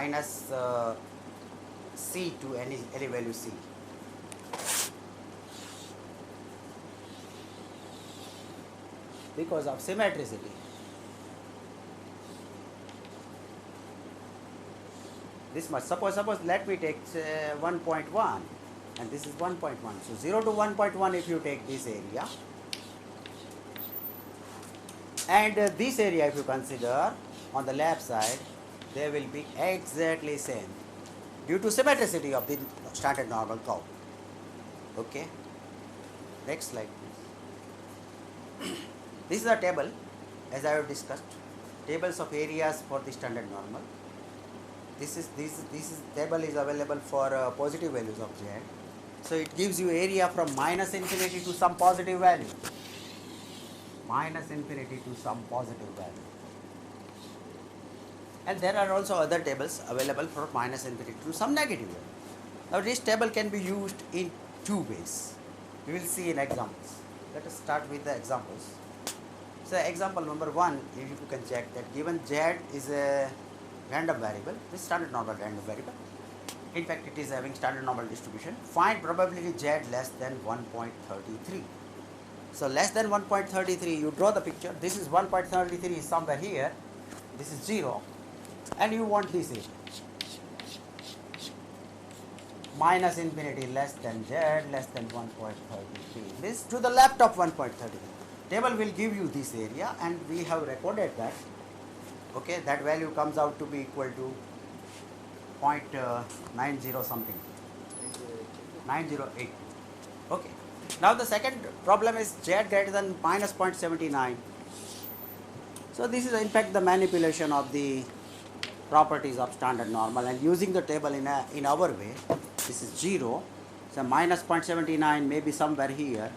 minus c to any value c. Because of symmetricity. This much. Suppose let me take 1.1 and this is 1.1. So 0 to 1.1 if you take this area, and this area if you consider on the left side, they will be exactly same due to symmetricity of the standard normal curve. Okay. Next slide please. This is a table as I have discussed, tables of areas for the standard normal. This table is available for positive values of z. So it gives you area from minus infinity to some positive value. Minus infinity to some positive value. And there are also other tables available for minus infinity to some negative value. Now this table can be used in two ways. We will see in examples. Let us start with the examples. So example number 1, if you can check that given z is a random variable, this standard normal random variable. In fact, it is having standard normal distribution. Find probability z less than 1.33. So less than 1.33, you draw the picture. This is 1.33 is somewhere here. This is 0, and you want this area. Minus infinity less than z less than 1.33. This to the left of 1.33. Table will give you this area, and we have recorded that. Okay, that value comes out to be equal to 0.90 something, 908. Okay. Now the second problem is z greater than minus 0.79. So this is in fact the manipulation of the properties of standard normal, and using the table in our way. This is 0, so minus 0.79 may be somewhere here,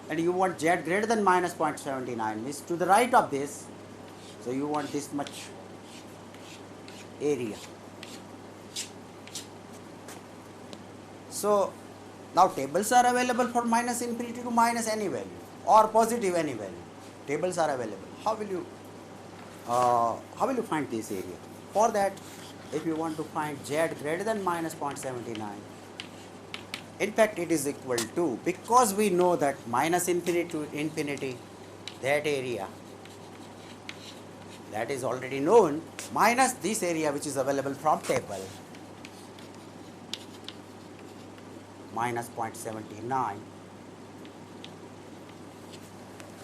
and you want z greater than minus 0.79, means to the right of this. So you want this much area. So now tables are available for minus infinity to minus any value or positive any value. Tables are available. How will you find this area? For that, if you want to find z greater than minus 0.79, in fact it is equal to, because we know that minus infinity to infinity, that area, that is already known, minus this area which is available from table, minus 0.79.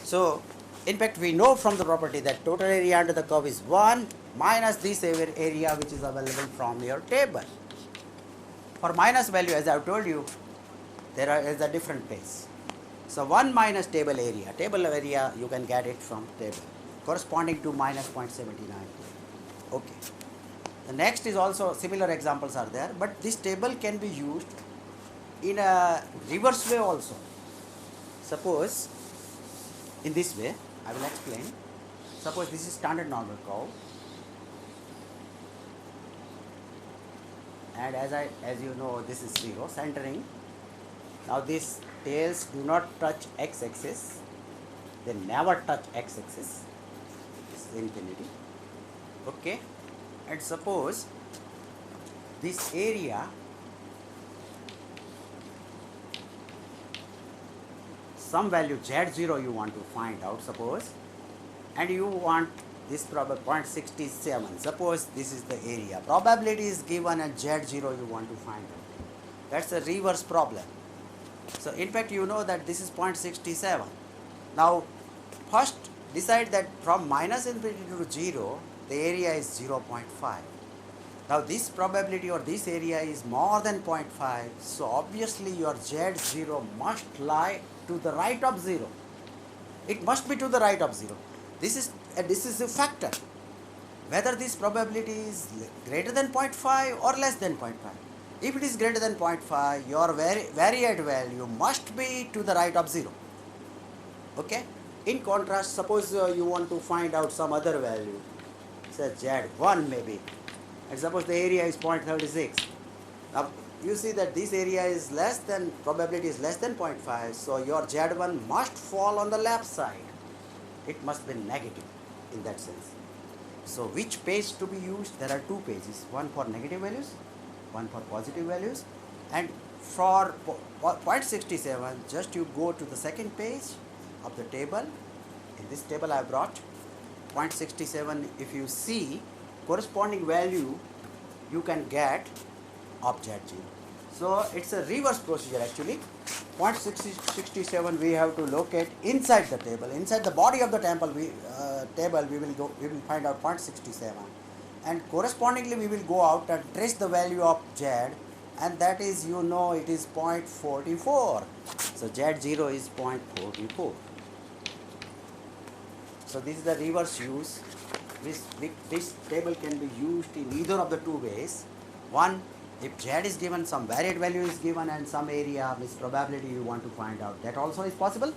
So in fact we know from the property that total area under the curve is 1 minus this area which is available from your table. For minus value, as I have told you, there is a different place. So 1 minus table area you can get it from table, corresponding to minus 0.79. Okay. The next is also similar examples are there, but this table can be used in a reverse way also. Suppose in this way, I will explain. Suppose this is standard normal curve, and as you know, this is 0, centering. Now these tails do not touch x-axis, they never touch x-axis. This is infinity. Okay, and suppose this area, some value z0 you want to find out, suppose, and you want this probability 0.67. Suppose this is the area. Probability is given and z0 you want to find out. That's a reverse problem. So in fact you know that this is 0.67. Now first decide that from minus infinity to 0, the area is 0.5. Now this probability or this area is more than 0.5, so obviously your z0 must lie to the right of 0. It must be to the right of 0. This is a decisive factor, whether this probability is greater than 0.5 or less than 0.5. If it is greater than 0.5, your variate value must be to the right of 0. Okay? In contrast, suppose you want to find out some other value, say z1 maybe, and suppose the area is 0.36. Now you see that this area is less than, probability is less than 0.5, so your z1 must fall on the left side. It must be negative in that sense. So which page to be used? There are two pages, one for negative values, one for positive values. And for point 67, just you go to the second page of the table. In this table I have brought point 67. If you see corresponding value, you can get of Z0. So it's a reverse procedure actually. Point 67 we have to locate inside the table, inside the body of the table. We will find out point 67, and correspondingly we will go out and trace the value of Z, and that is, you know, it is 0.44. So Z0 is 0.44. So this is the reverse use. This table can be used in either of the two ways. One, if Z is given, some varied value is given, and some area with probability you want to find out, that also is possible.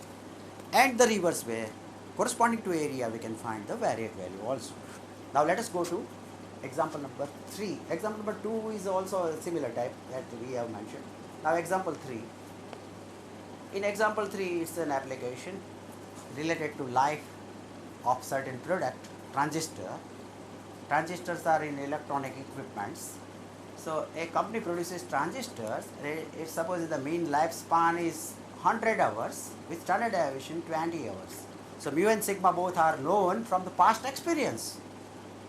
And the reverse way, corresponding to area, we can find the varied value also. Now let us go to example number 3. Example number 2 is also a similar type that we have mentioned. Now example 3. In example 3, it's an application related to life of certain product, transistor. Transistors are in electronic equipments. So a company produces transistors. Suppose the mean lifespan is 100 hours, with standard deviation 20 hours. So mu and sigma both are known from the past experience.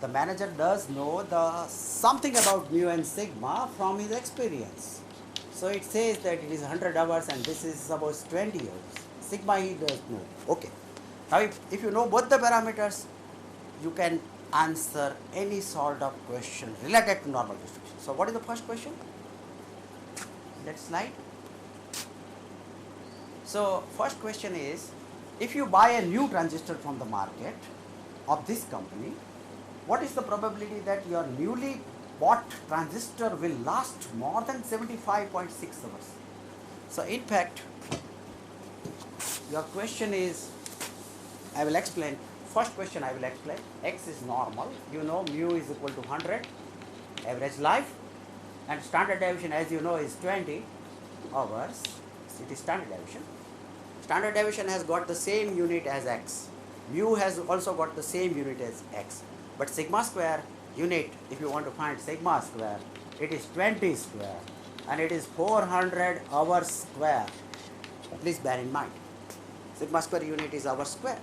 The manager does know something about mu and sigma from his experience. So it says that it is 100 hours and this is suppose 20 hours. Sigma he does know. Okay. Now if you know both the parameters, you can answer any sort of question related to normal distribution. So what is the first question? Next slide. So first question is, if you buy a new transistor from the market of this company, what is the probability that your newly bought transistor will last more than 75.6 hours? So in fact, your question is, I will explain. First question I will explain. X is normal. You know mu is equal to 100. Average life. And standard deviation, as you know, is 20 hours. It is standard deviation. Standard deviation has got the same unit as X. Mu has also got the same unit as X. But sigma square unit, if you want to find sigma square, it is 20 square. And it is 400 hours square. Please bear in mind. Sigma square unit is hour square.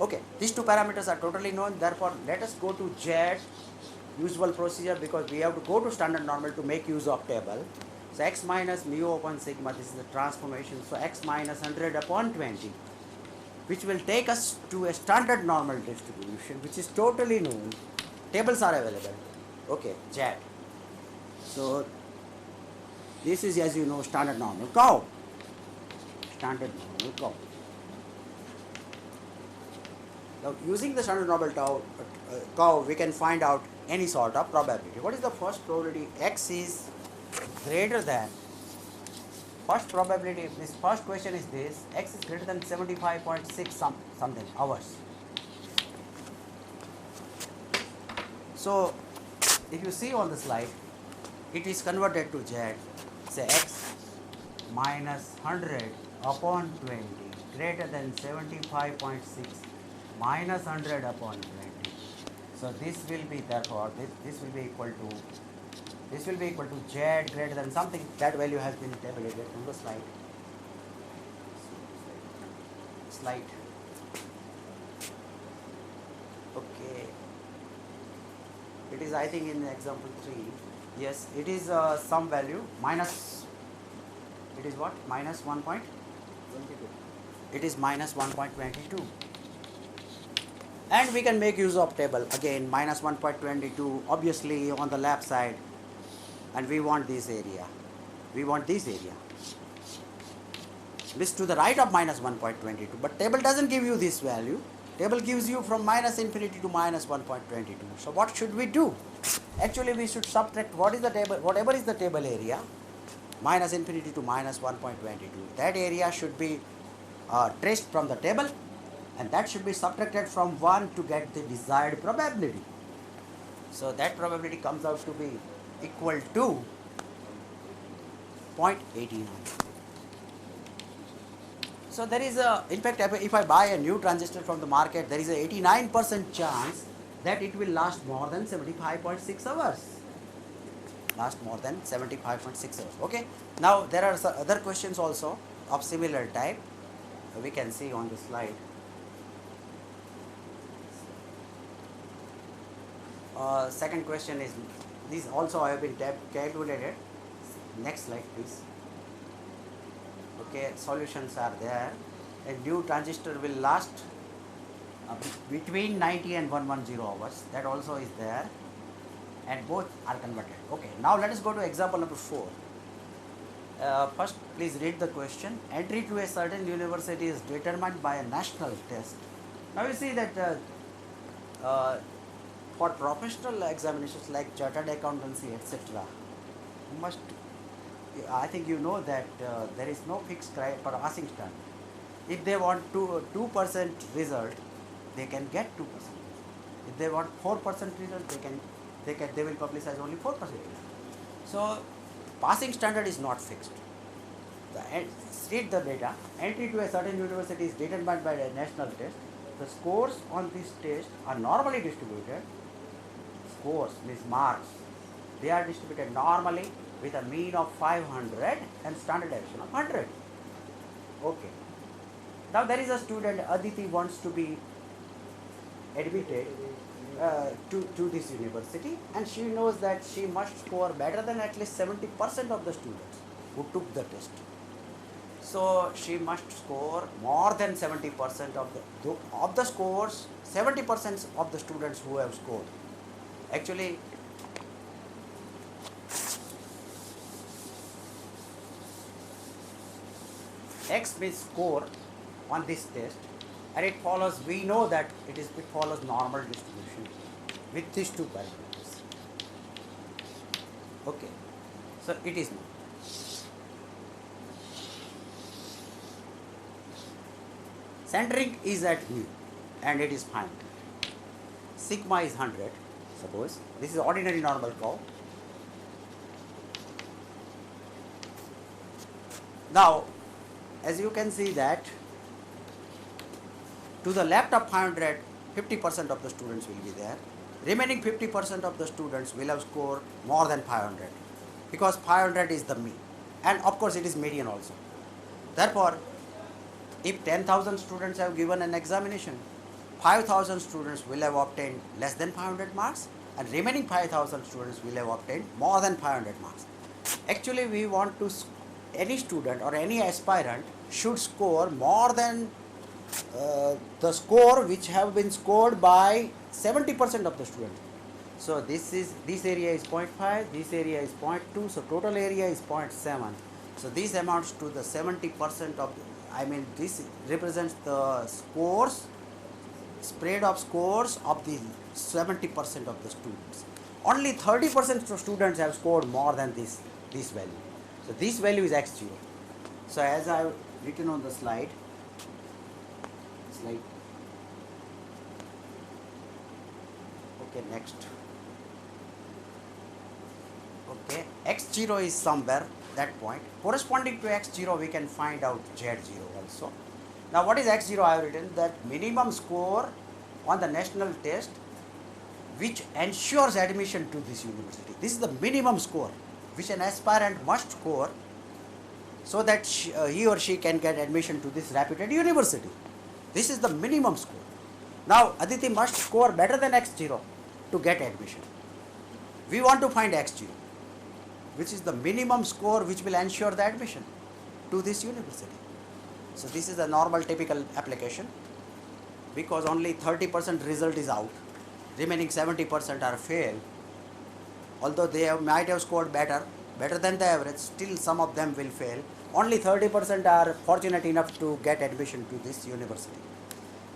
Okay, these two parameters are totally known. Therefore, let us go to Z, usual procedure, because we have to go to standard normal to make use of table. So x minus mu upon sigma, this is the transformation. So x minus 100 upon 20, which will take us to a standard normal distribution, which is totally known. Tables are available. Okay, Z. So this is, as you know, standard normal curve. Standard normal curve. Now, using the standard normal curve, we can find out any sort of probability. What is the first probability? X is greater than, first probability, this first question is this, X is greater than 75.6 something hours. So, if you see on the slide, it is converted to Z. Say X minus 100 upon 20 greater than 75.6 minus 100 upon 20. So this will be, therefore this will be equal to Z greater than something. That value has been tabulated on the slide. Okay. It is, I think, in example 3. Yes, it is some value minus. It is what? Minus 1.22. It is minus 1.22. And we can make use of table again, minus 1.22, obviously on the left side, and we want this area. This to the right of minus 1.22, but table doesn't give you this value. Table gives you from minus infinity to minus 1.22. So what should we do? Actually, we should subtract what is the table, whatever is the table area, minus infinity to minus 1.22. That area should be traced from the table, and that should be subtracted from 1 to get the desired probability. So that probability comes out to be equal to 0.89. So there is a, in fact, if I buy a new transistor from the market, there is a 89% chance that it will last more than 75.6 hours. Last more than 75.6 hours. Okay. Now there are some other questions also of similar type. We can see on the slide. Second question is, these also have been calculated. Next slide please. Okay, solutions are there. A new transistor will last between 90 and 110 hours. That also is there, and both are converted. Okay, now let us go to example number 4. First, please read the question. Entry to a certain university is determined by a national test. Now you see that uh, for professional examinations like chartered accountancy, etc., must, I think you know that there is no fixed passing standard. If they want 2% result, they can get 2%. If they want 4% result, they will publicize only 4% result. So passing standard is not fixed. Read the data. Entry to a certain university is determined by a national test. The scores on this test are normally distributed. Scores means marks. They are distributed normally with a mean of 500 and standard deviation of 100. Okay. Now there is a student, Aditi, wants to be admitted to this university, and she knows that she must score better than at least 70% of the students who took the test. So she must score more than 70% of the scores, 70% of the students who have scored. Actually, X means score on this test, and it follows, we know that it follows normal distribution with these two parameters. Okay, so it is known. Centering is at mu and it is 500. Sigma is 100. Suppose this is ordinary normal curve. Now, as you can see that to the left of 500, 50% of the students will be there. Remaining 50% of the students will have scored more than 500, because 500 is the mean, and of course it is median also. Therefore, if 10,000 students have given an examination, 5,000 students will have obtained less than 500 marks, and remaining 5,000 students will have obtained more than 500 marks. Actually, we want to, any student or any aspirant should score more than the score which have been scored by 70% of the students. So this area is 0.5, this area is 0.2, so total area is 0.7. So this amounts to the 70% of, this represents the scores, spread of scores of the 70% of the students. Only 30% of students have scored more than this value. So this value is x0. So as I have written on the slide. Okay, next. Okay, x0 is somewhere that point. Corresponding to x0, we can find out z0 also. Now, what is x0? I have written that minimum score on the national test which ensures admission to this university. This is the minimum score which an aspirant must score so that he or she can get admission to this reputed university. This is the minimum score. Now, Aditi must score better than x0 to get admission. We want to find x0, which is the minimum score which will ensure the admission to this university. So this is a normal typical application, because only 30% result is out, remaining 70% are fail. Although they might have scored better than the average, still some of them will fail. Only 30% are fortunate enough to get admission to this university.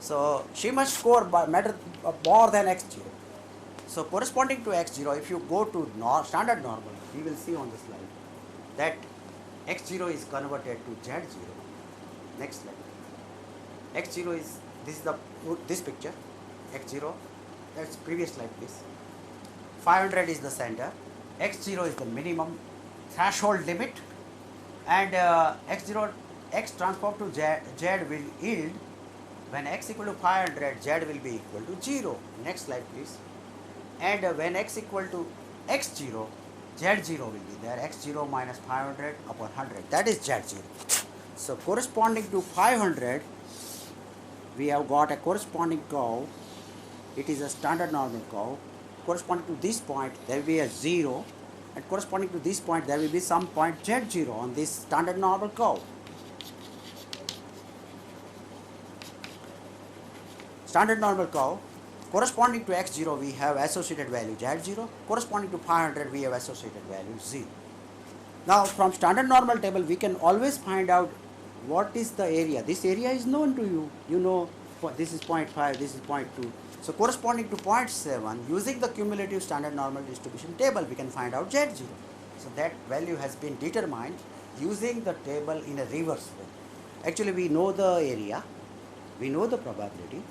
So she must score more than x0. So corresponding to x0, if you go to standard normal, we will see on the slide that x0 is converted to z0. Next slide. x0 is, this picture, x0, that's previous slide please. 500 is the center, x0 is the minimum threshold limit, and x0, x transform to z will yield When x equal to 500, z will be equal to 0. Next slide please. And when x equal to x0, z0 will be there, x0 minus 500 upon 100, that is z0. So corresponding to 500, we have got a corresponding curve. It is a standard normal curve. Corresponding to this point, there will be a 0, and corresponding to this point, there will be some point z0 on this standard normal curve. Standard normal curve, corresponding to x0 we have associated value z0, corresponding to 500 we have associated value 0. Now from standard normal table we can always find out what is the area. This area is known to you. You know this is 0.5, this is 0.2. So corresponding to 0.7, using the cumulative standard normal distribution table we can find out z0. So that value has been determined using the table in a reverse way. Actually we know the area, we know the probability.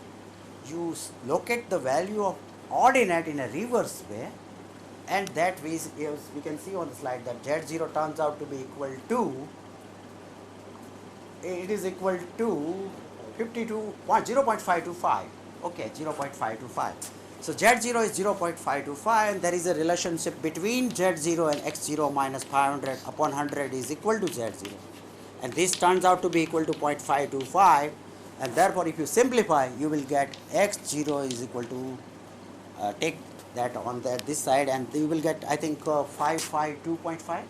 You locate the value of ordinate in a reverse way, and that we can see on the slide that z0 turns out to be equal to, it is equal to 0.525. Okay, 0.525. So z0 is 0.525, and there is a relationship between z0 and x0 minus 500 upon 100 is equal to z0, and this turns out to be equal to 0.525. And therefore if you simplify, you will get x0 is equal to, take that on this side, and you will get, I think, 552.5.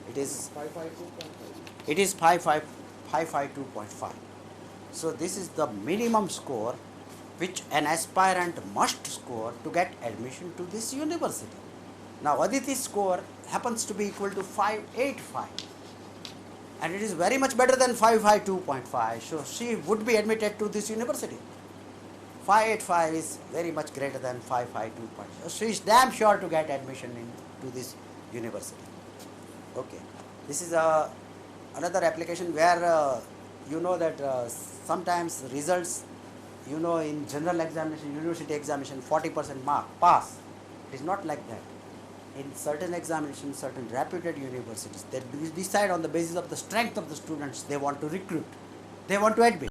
It is 552.5. It is 552.5. So this is the minimum score which an aspirant must score to get admission to this university. Now Aditi's score happens to be equal to 585. And it is very much better than 552.5, so she would be admitted to this university. 585 is very much greater than 552.5. So she is damn sure to get admission into this university. Okay, this is another application where you know that sometimes results, you know, in general examination, university examination, 40% mark pass. It is not like that. In certain examinations, certain reputed universities, they decide on the basis of the strength of the students they want to recruit, they want to admit.